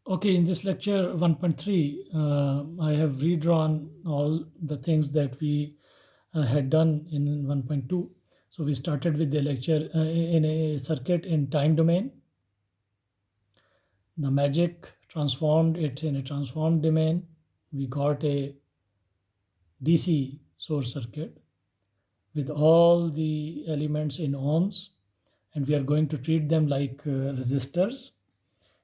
Okay, in this lecture 1.3, I have redrawn all the things that we had done in 1.2. So we started with the lecture in a circuit in time domain. The magic transformed it in a transformed domain. We got a DC source circuit with all the elements in ohms, and we are going to treat them like resistors.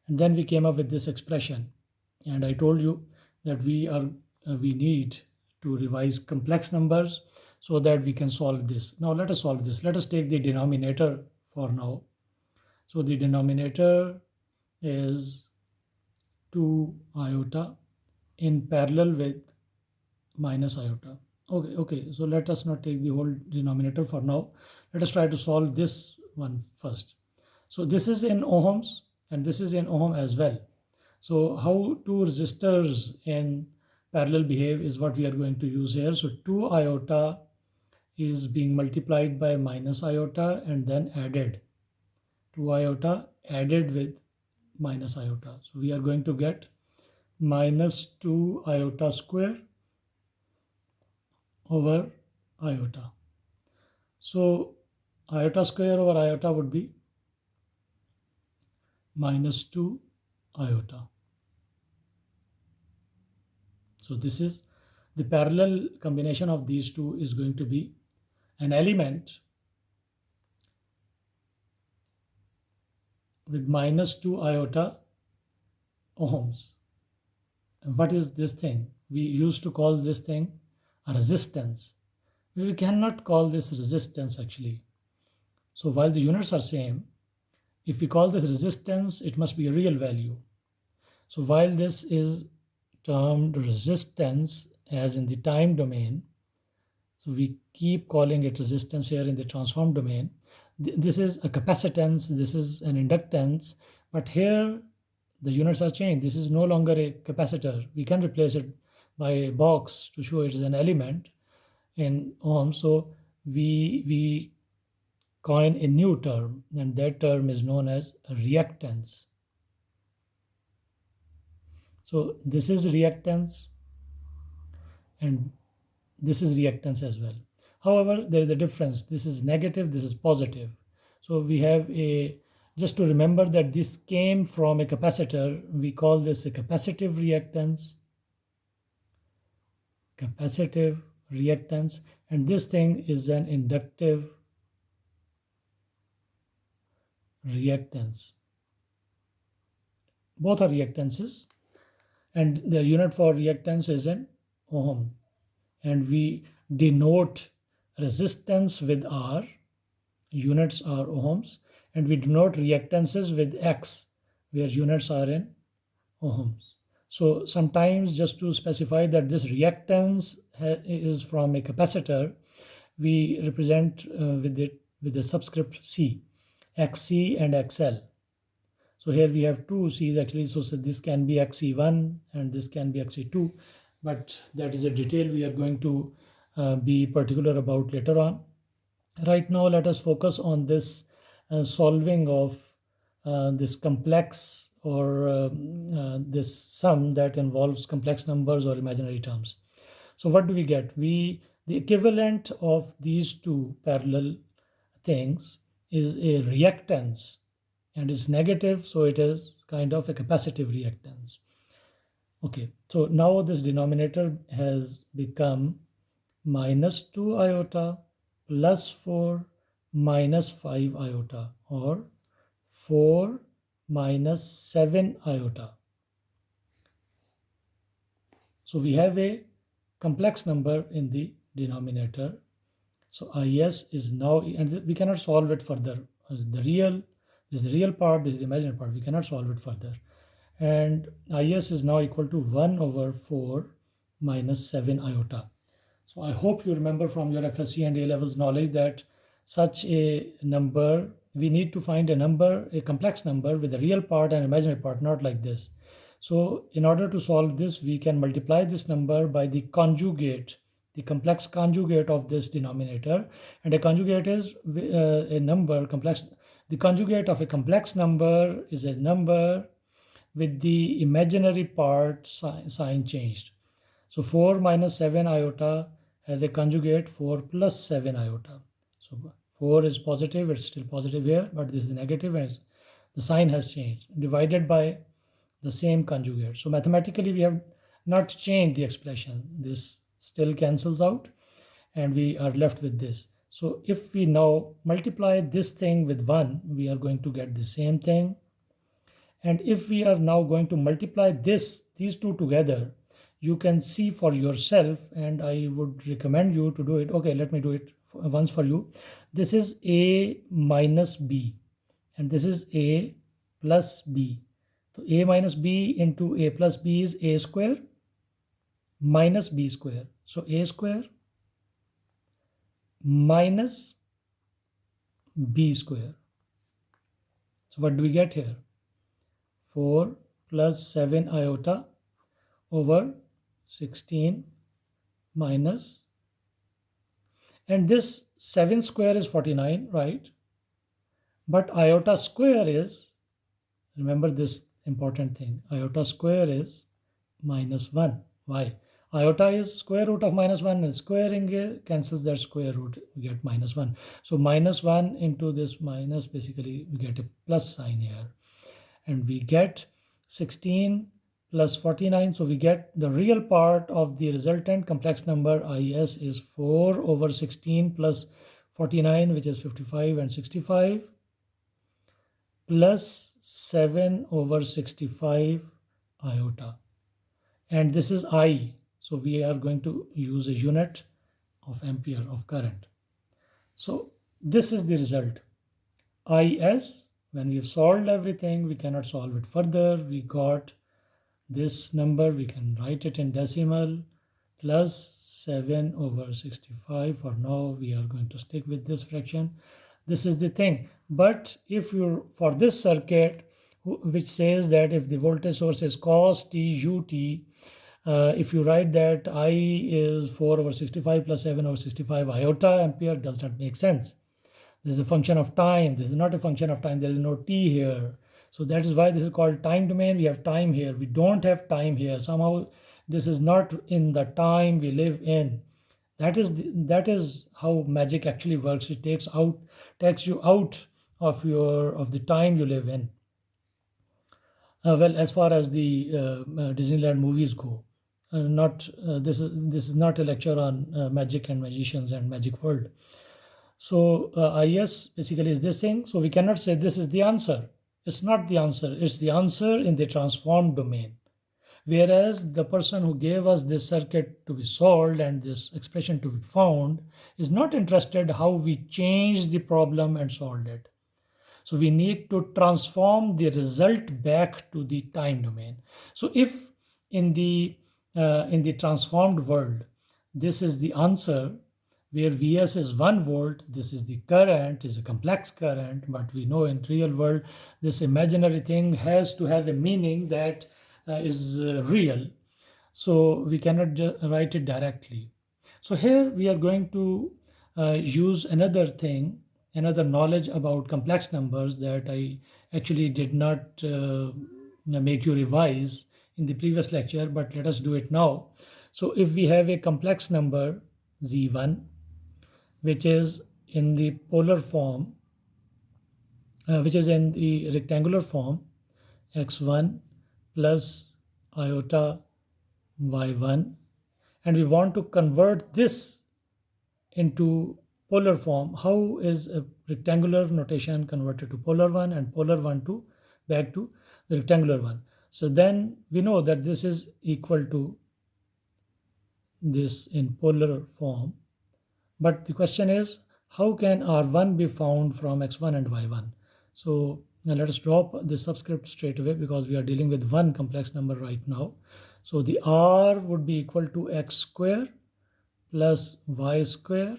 And then we came up with this expression, and I told you that we need to revise complex numbers so that we can solve this. Now let us solve this. Let us take the denominator for now. So the denominator is 2 iota in parallel with minus iota. Okay, so let us not take the whole denominator for now. Let us try to solve this one first. So this is in ohms and this is in ohm as well. So how two resistors in parallel behave is what we are going to use here. So 2 iota is being multiplied by minus iota and then added. 2 iota added with minus iota. So we are going to get minus 2 iota square over iota. So iota square over iota would be minus 2 iota. So this is the parallel combination of these two is going to be an element with minus 2 iota ohms. And what is this thing? We used to call this thing a resistance. We cannot call this resistance actually. So while the units are same, if we call this resistance, it must be a real value. So while this is termed resistance as in the time domain, so we keep calling it resistance here in the transform domain. This is a capacitance, this is an inductance, but here the units are changed. This is no longer a capacitor. We can replace it by a box to show it is an element in ohms. So we coin a new term, and that term is known as reactance. So this is reactance and this is reactance as well. However, there is a difference. This is negative, this is positive. So we have a, just to remember that this came from a capacitor, we call this a capacitive reactance, and this thing is an inductive reactance. Both are reactances, and the unit for reactance is an ohm, and we denote resistance with R, units are ohms, and we denote reactances with X, where units are in ohms. So sometimes, just to specify that this reactance is from a capacitor, we represent with it with the subscript C, XC and XL. So here we have two C's actually, so this can be XC1 and this can be XC2, but that is a detail we are going to be particular about later on. Right now, let us focus on this solving of this complex or this sum that involves complex numbers or imaginary terms. So what do we get? The equivalent of these two parallel things is a reactance, and is negative, so it is kind of a capacitive reactance. Okay, so now this denominator has become minus 2 iota plus 4 minus 5 iota, or 4 minus 7 iota. So we have a complex number in the denominator. So is is now, and we cannot solve it further. This is the real part, this is the imaginary part. We cannot solve it further. And is is now equal to 1 over 4 minus 7 iota. So I hope you remember from your FSC and A levels knowledge that such a number, we need to find a number, a complex number with a real part and imaginary part, not like this. So in order to solve this, we can multiply this number by the conjugate, the complex conjugate of this denominator. And a conjugate is a number complex. The conjugate of a complex number is a number with the imaginary part sign changed. So 4 minus 7 iota has a conjugate 4 plus 7 iota. So 4 is positive, it's still positive here, but this is negative as the sign has changed, divided by the same conjugate. So mathematically, we have not changed the expression. This still cancels out and we are left with this. So if we now multiply this thing with 1, we are going to get the same thing. And if we are now going to multiply these two together, you can see for yourself, and I would recommend you to do it. Okay, let me do it once for you. This is a minus b, and this is a plus b. So a minus b into a plus b is a square minus b square. So a square minus b square. So what do we get here? 4 plus 7 iota over 16 minus, and this 7 square is 49, right? But iota square is, remember this important thing, iota square is minus 1. Why? Iota is square root of minus 1, and squaring cancels that square root, we get minus 1. So minus 1 into this minus, basically we get a plus sign here, and we get 16 plus 49. So we get the real part of the resultant complex number is is 4 over 16 plus 49, which is 55 and 65, plus 7 over 65 iota. And this is I. So we are going to use a unit of ampere of current. So this is the result. IS, when we have solved everything, we cannot solve it further. We got this number, we can write it in decimal, plus 7 over 65. For now, we are going to stick with this fraction. This is the thing. But if you're for this circuit, which says that if the voltage source is cos t ut, if you write that I is 4 over 65 plus 7 over 65 iota ampere, does not make sense. This is a function of time. This is not a function of time. There is no t here. So that is why this is called time domain. We have time here. We don't have time here. Somehow this is not in the time we live in. That is how magic actually works. It takes you out of the time you live in. Well, as far as the Disneyland movies go, this is not a lecture on magic and magicians and magic world. So IS basically is this thing. So we cannot say this is the answer. It's not the answer. It's the answer in the transformed domain. Whereas the person who gave us this circuit to be solved and this expression to be found is not interested how we changed the problem and solved it. So we need to transform the result back to the time domain. So if in the transformed world, this is the answer, where Vs is 1 volt, this is the current, is a complex current, but we know in real world, this imaginary thing has to have a meaning that is real. So we cannot write it directly. So here we are going to use another thing, another knowledge about complex numbers that I actually did not make you revise in the previous lecture, but let us do it now. So if we have a complex number Z1, which is in the polar form, which is in the rectangular form, x1 plus iota y1, and we want to convert this into polar form. How is a rectangular notation converted to polar one and polar one to back to the rectangular one? So then we know that this is equal to this in polar form. But the question is, how can R1 be found from X1 and Y1? So now let us drop the subscript straight away because we are dealing with one complex number right now. So the R would be equal to X square plus Y square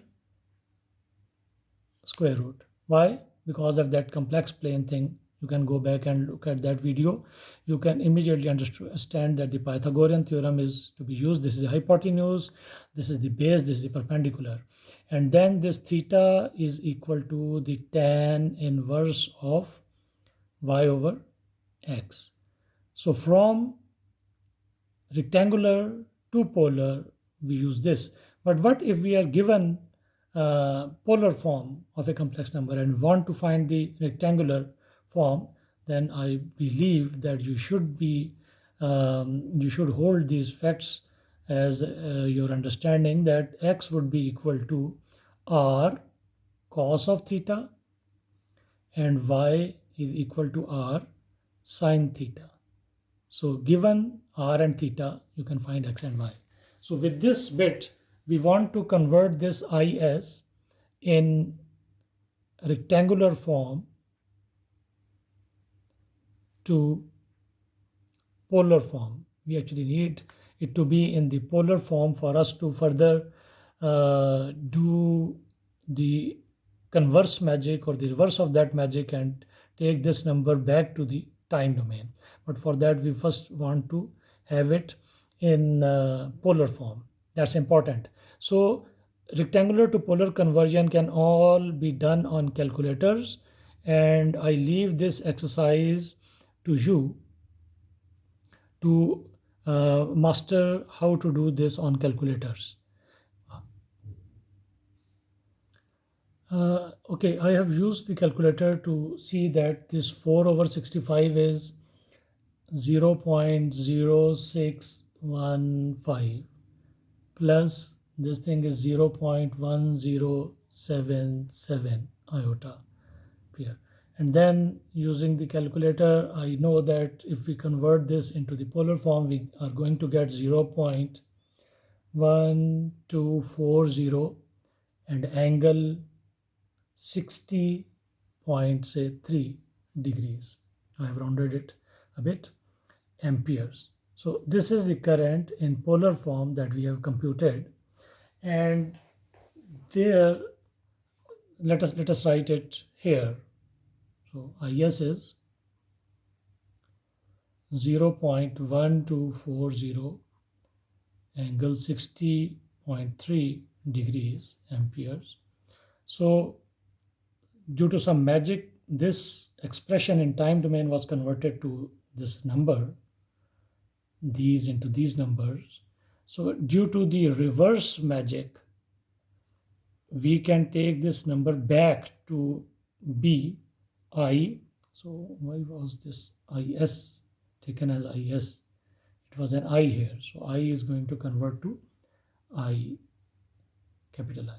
square root. Why? Because of that complex plane thing. You can go back and look at that video. You can immediately understand that the Pythagorean theorem is to be used. This is the hypotenuse, this is the base, this is the perpendicular. And then this theta is equal to the tan inverse of y over x. So from rectangular to polar, we use this. But what if we are given polar form of a complex number and want to find the rectangular form? Then I believe that you should hold these facts as your understanding, that x would be equal to r cos of theta and y is equal to r sine theta. So given r and theta, you can find x and y. So with this bit, we want to convert this is in rectangular form to polar form. We actually need it to be in the polar form for us to further do the converse magic or the reverse of that magic and take this number back to the time domain. But for that, we first want to have it in polar form. That's important. So rectangular to polar conversion can all be done on calculators, and I leave this exercise to you to master how to do this on calculators. Okay, I have used the calculator to see that this 4 over 65 is 0.0615 plus this thing is 0.1077 iota here. And then using the calculator, I know that if we convert this into the polar form, we are going to get 0.1240 and angle 60.3 degrees. I have rounded it a bit, amperes. So this is the current in polar form that we have computed, and there let us write it here. So IS is 0.1240 angle 60.3 degrees amperes. So due to some magic, this expression in time domain was converted to this number, these into these numbers. So due to the reverse magic, we can take this number back to be I. So why was this IS taken as IS? It was an I here. So I is going to convert to I, capital I.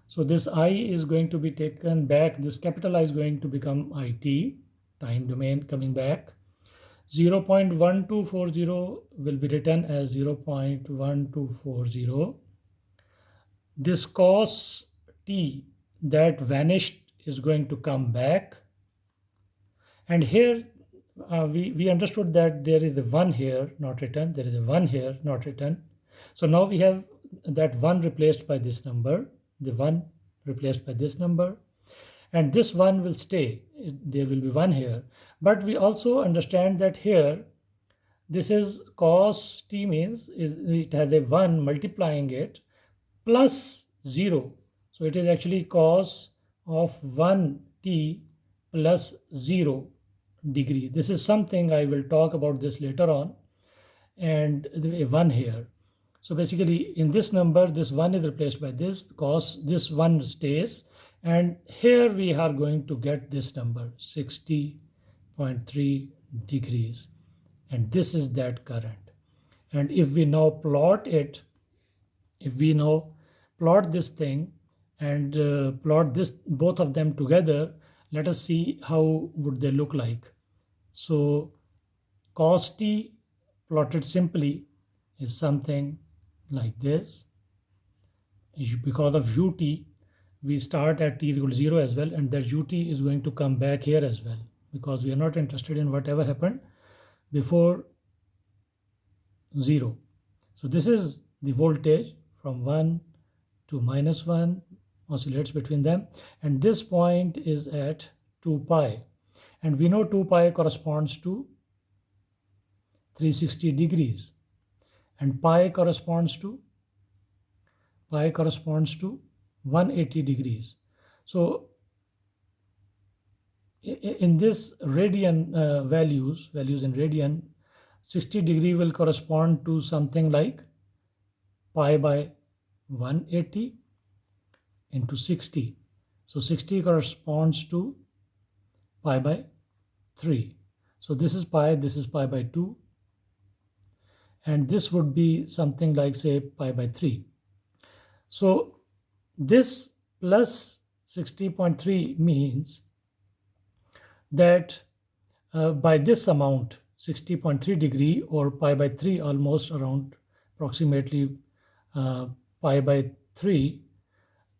So this I is going to be taken back. This capital I is going to become IT, time domain coming back. 0.1240 will be written as 0.1240. This cos t that vanished is going to come back. And here we understood that there is a 1 here not written, there is a 1 here not written. So now we have that 1 replaced by this number, the 1 replaced by this number, and this 1 will stay. There will be 1 here. But we also understand that here this is cos t means it has a 1 multiplying it plus 0. So it is actually cos of 1t plus 0 degree. This is something I will talk about this later on, and a 1 here. So basically in this number, this 1 is replaced by this cos, this 1 stays, and here we are going to get this number 60.3 degrees, and this is that current. And if we now plot it, if we now plot this thing and plot this both of them together, let us see how would they look like. So cos t plotted simply is something like this. Because of ut, we start at t is equal to 0 as well, and that ut is going to come back here as well, because we are not interested in whatever happened before 0. So this is the voltage from 1 to -1, oscillates between them, and this point is at 2 pi, and we know 2 pi corresponds to 360 degrees, and pi corresponds to 180 degrees. So in this radian values in radian, 60 degree will correspond to something like pi by 180 into 60. So 60 corresponds to pi by 3. So this is pi by 2, and this would be something like, say, pi by 3. So this plus 60.3 means that by this amount, 60.3 degree or pi by 3, almost around approximately pi by 3,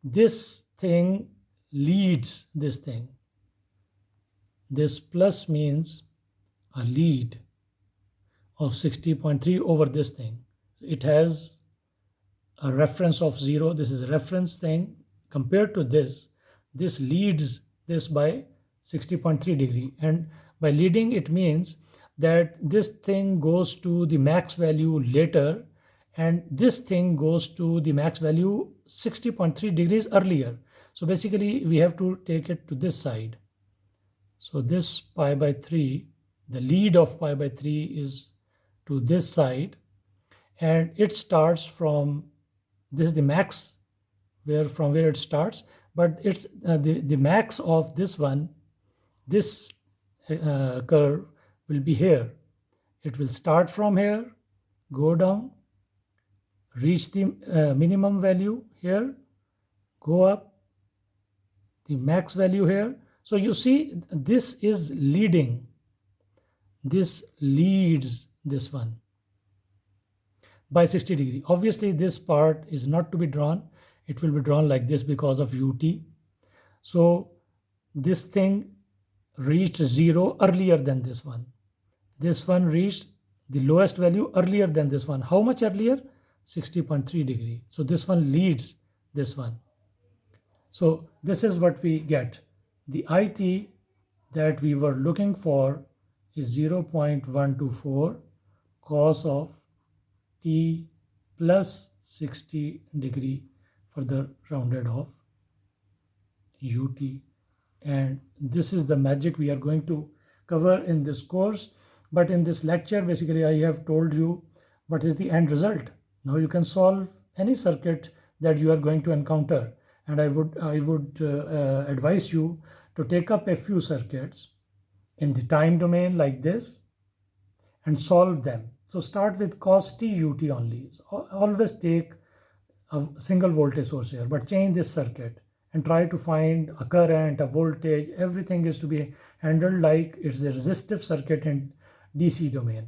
this thing leads this thing. This plus means a lead of 60.3 over this thing. It has a reference of 0. This is a reference thing. Compared to this leads this by 60.3 degree, and by leading it means that this thing goes to the max value later, and this thing goes to the max value 60.3 degrees earlier. So basically we have to take it to this side. So this pi by 3, the lead of pi by 3 is to this side, and it starts from, this is the max from where it starts, but it's the max of this one, this curve will be here. It will start from here, go down, reach the minimum value here, go up, the max value here. So you see, this is leading. This leads this one by 60 degree. Obviously, this part is not to be drawn. It will be drawn like this because of ut. So this thing reached 0 earlier than this one. This one reached the lowest value earlier than this one. How much earlier? 60.3 degree. So this one leads this one. So this is what we get. The IT that we were looking for is 0.124 cos of t plus 60 degree further rounded off ut. And this is the magic we are going to cover in this course. But in this lecture, basically, I have told you what is the end result. Now you can solve any circuit that you are going to encounter. And I would advise you to take up a few circuits in the time domain like this and solve them. So start with cos t ut only. So always take a single voltage source here, but change this circuit and try to find a current, a voltage. Everything is to be handled like it's a resistive circuit in DC domain.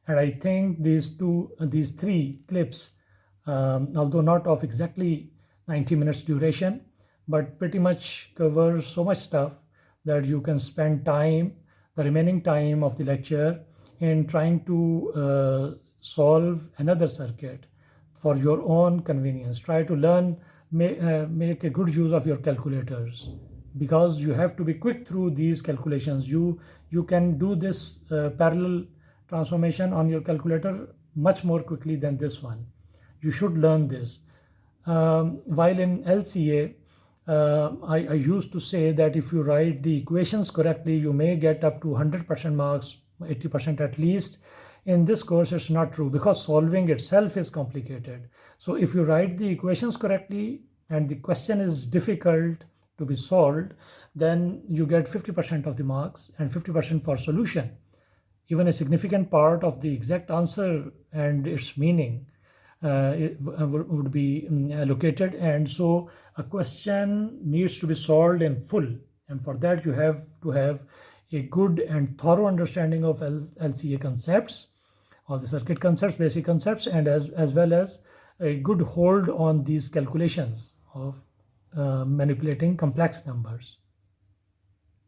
And I think these three clips, although not of exactly 90 minutes duration, but pretty much cover so much stuff that you can spend the remaining time of the lecture in trying to solve another circuit for your own convenience. Try to learn, make a good use of your calculators, because you have to be quick through these calculations. You can do this parallel transformation on your calculator much more quickly than this one. You should learn this. While in LCA, I used to say that if you write the equations correctly, you may get up to 100% marks, 80% at least. In this course, it's not true, because solving itself is complicated. So if you write the equations correctly and the question is difficult to be solved, then you get 50% of the marks and 50% for solution. Even a significant part of the exact answer and its meaning would be allocated. And so a question needs to be solved in full, and for that you have to have a good and thorough understanding of LCA concepts, all the circuit concepts, basic concepts, and as well as a good hold on these calculations of manipulating complex numbers.